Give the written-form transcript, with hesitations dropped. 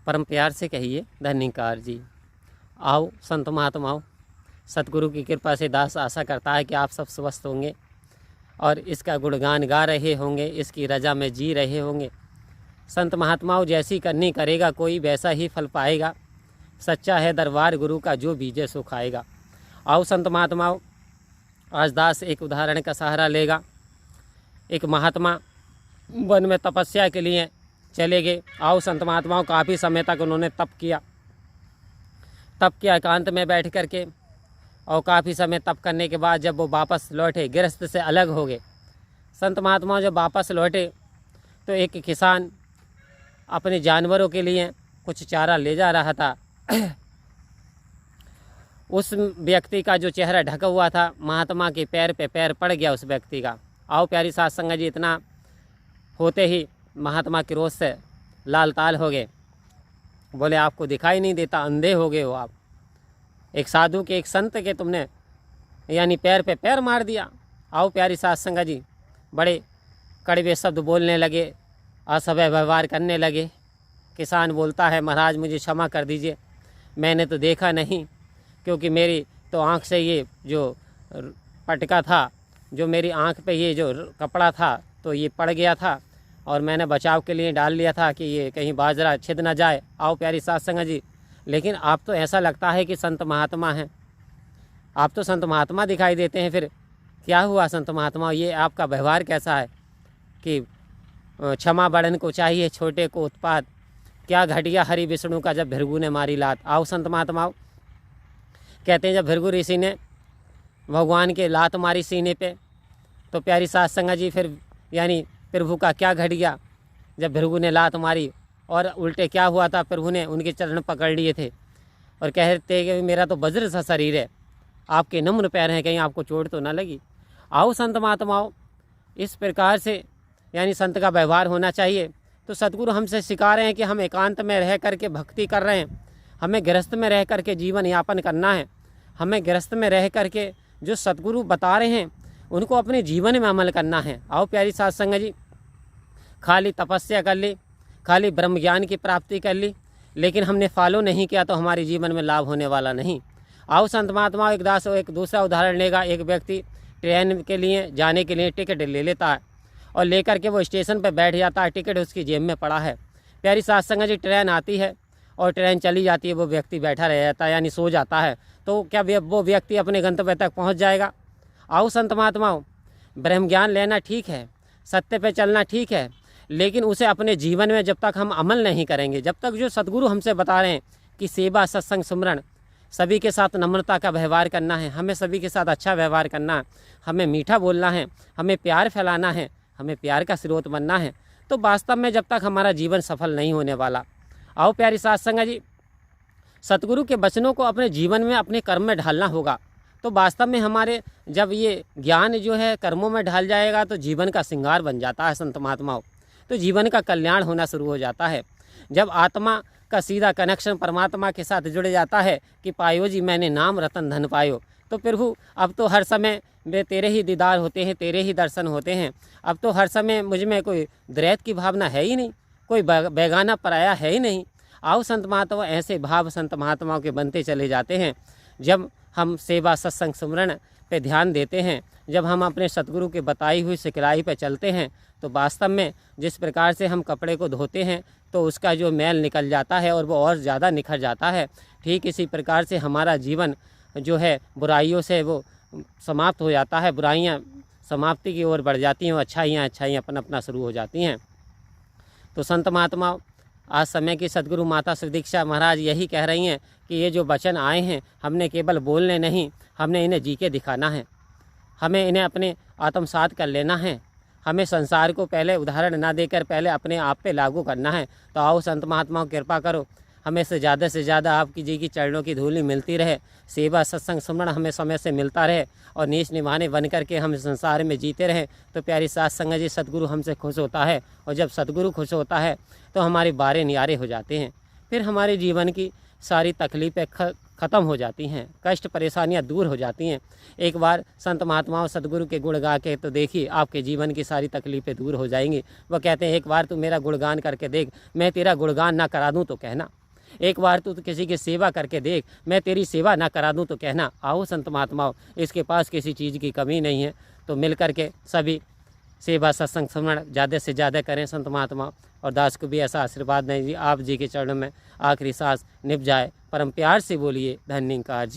परम प्यार से कहिए धन्यकार जी। आओ संत महात्माओं, सतगुरु की कृपा से दास आशा करता है कि आप सब स्वस्थ होंगे और इसका गुणगान गा रहे होंगे, इसकी रजा में जी रहे होंगे। संत महात्माओं, जैसी करनी करेगा कोई वैसा ही फल पाएगा। सच्चा है दरबार गुरु का, जो बीजे सो खाएगा। आओ संत महात्माओं, आज दास एक उदाहरण का सहारा लेगा। एक महात्मा वन में तपस्या के लिए चले गए। आओ संत महात्माओं, काफ़ी समय तक उन्होंने तप किया एकांत में बैठ कर के, और काफ़ी समय तप करने के बाद जब वो वापस लौटे, गृहस्थ से अलग हो गए। संत महात्माओं जब वापस लौटे तो एक किसान अपने जानवरों के लिए कुछ चारा ले जा रहा था। उस व्यक्ति का जो चेहरा ढका हुआ था, महात्मा के पैर पे पैर पड़ गया उस व्यक्ति का। आओ प्यारी साध संगत जी, इतना होते ही महात्मा क्रोध से लाल ताल हो गए। बोले, आपको दिखाई नहीं देता, अंधे हो गए हो आप? एक साधु के, एक संत के तुमने यानी पैर पे पैर मार दिया। आओ प्यारी साध संगत जी, बड़े कड़वे शब्द बोलने लगे, असभ्य व्यवहार करने लगे। किसान बोलता है, महाराज मुझे क्षमा कर दीजिए, मैंने तो देखा नहीं, क्योंकि मेरी तो आँख से ये जो पटका था, जो मेरी आँख पे ये जो कपड़ा था, तो ये पड़ गया था और मैंने बचाव के लिए डाल लिया था कि ये कहीं बाजरा छिद ना जाए। आओ प्यारी साध संगत जी, लेकिन आप तो ऐसा लगता है कि संत महात्मा हैं, आप तो संत महात्मा दिखाई देते हैं, फिर क्या हुआ संत महात्मा? ये आपका व्यवहार कैसा है कि क्षमा बड़न को चाहिए, छोटे को उत्पाद। क्या घटिया हरि विष्णु का जब भृगु ने मारी लात। आओ संत महात्माओं, कहते हैं जब भृगु ऋषि ने भगवान के लात मारी सीने पे, तो प्यारी साध संगत जी फिर यानी प्रभु का क्या घट गया जब भृगु ने लात मारी। और उल्टे क्या हुआ था, प्रभु ने उनके चरण पकड़ लिए थे और कहते कि मेरा तो वज्र सा शरीर है, आपके नम्र पैर हैं, कहीं आपको चोट तो ना लगी। आओ संत महात्माओं, इस प्रकार से यानी संत का व्यवहार होना चाहिए। तो सतगुरु हमसे सिखा रहे हैं कि हम एकांत में रह कर के भक्ति कर रहे हैं, हमें गृहस्थ में रह कर के जीवन यापन करना है। हमें गृहस्थ में रह कर के जो सतगुरु बता रहे हैं उनको अपने जीवन में अमल करना है। आओ प्यारी साध संगत जी, खाली तपस्या कर ली, खाली ब्रह्म ज्ञान की प्राप्ति कर ली, लेकिन हमने फॉलो नहीं किया तो हमारे जीवन में लाभ होने वाला नहीं। आओ संत महात्मा, एक दूसरा उदाहरण लेगा। एक व्यक्ति ट्रेन के लिए जाने के लिए टिकट ले लेता है और लेकर के वो स्टेशन पर बैठ जाता है, टिकट उसकी जेब में पड़ा है। प्यारी साध संगत जी, ट्रेन आती है और ट्रेन चली जाती है, वो व्यक्ति बैठा रह जाता है यानी सो जाता है, तो क्या वो व्यक्ति अपने गंतव्य तक पहुँच जाएगा? आओ संत महात्माओं, ब्रह्म ज्ञान लेना ठीक है, सत्य पे चलना ठीक है, लेकिन उसे अपने जीवन में जब तक हम अमल नहीं करेंगे, जब तक जो सतगुरु हमसे बता रहे हैं कि सेवा सत्संग सुमरण, सभी के साथ नम्रता का व्यवहार करना है, हमें सभी के साथ अच्छा व्यवहार करना है, हमें मीठा बोलना है, हमें प्यार फैलाना है, हमें प्यार का स्रोत बनना है, तो वास्तव में जब तक हमारा जीवन सफल नहीं होने वाला। आओ प्यारी साध संगत जी, सतगुरु के वचनों को अपने जीवन में, अपने कर्म में ढालना होगा। तो वास्तव में हमारे जब ये ज्ञान जो है कर्मों में ढाल जाएगा तो जीवन का श्रृंगार बन जाता है संत महात्माओं, तो जीवन का कल्याण होना शुरू हो जाता है। जब आत्मा का सीधा कनेक्शन परमात्मा के साथ जुड़ जाता है कि पायो जी मैंने नाम रतन धन पायो, तो प्रभु अब तो हर समय वे तेरे ही दीदार होते हैं, तेरे ही दर्शन होते हैं। अब तो हर समय मुझ में कोई द्वैत की भावना है ही नहीं, कोई बेगाना पराया है ही नहीं। आओ संत महात्मा, ऐसे भाव संत महात्माओं के बनते चले जाते हैं। जब हम सेवा सत्संग सुमरण पे ध्यान देते हैं, जब हम अपने सतगुरु के बताई हुई सिखलाई पे चलते हैं, तो वास्तव में जिस प्रकार से हम कपड़े को धोते हैं तो उसका जो मैल निकल जाता है और वो और ज़्यादा निखर जाता है, ठीक इसी प्रकार से हमारा जीवन जो है बुराइयों से वो समाप्त हो जाता है, बुराइयां समाप्ति की ओर बढ़ जाती हैं और अच्छाइयाँ अपना शुरू हो जाती हैं। तो संत महात्मा, आज समय की सदगुरु माता श्री दीक्षा महाराज यही कह रही हैं कि ये जो वचन आए हैं, हमने केवल बोलने नहीं, हमने इन्हें जी के दिखाना है, हमें इन्हें अपने आत्मसात कर लेना है, हमें संसार को पहले उदाहरण ना देकर पहले अपने आप पे लागू करना है। तो आओ संत महात्माओं, कृपा करो, हमें से ज़्यादा आपकी जी की चरणों की धूली मिलती रहे, सेवा सत्संग सुमरण हमें समय से मिलता रहे और नीच निभाने बन करके हम संसार में जीते रहें। तो प्यारी साध संगत जी, सतगुरु हमसे खुश होता है और जब सतगुरु खुश होता है तो हमारे बारे नियारे हो जाते हैं, फिर हमारे जीवन की सारी तकलीफ़ें ख़त्म हो जाती हैं, कष्ट परेशानियां दूर हो जाती हैं। एक बार संत महात्माओं सदगुरु के गुण गा के तो देखिए, आपके जीवन की सारी तकलीफ़ें दूर हो जाएंगी। वह कहते हैं, एक बार तू मेरा गुणगान करके देख, मैं तेरा गुणगान ना करा दूँ तो कहना। एक बार तू किसी की सेवा करके देख, मैं तेरी सेवा ना करा दूँ तो कहना। आओ संत महात्माओं, इसके पास किसी चीज़ की कमी नहीं है, तो मिल कर के सभी सेवा सत्संग स्मरण ज़्यादा से ज़्यादा करें संत महात्मा। और दास को भी ऐसा आशीर्वाद दें जी, आप जी के चरणों में आखिरी सांस निभ जाए। परम प्यार से बोलिए धन्यवाद जी।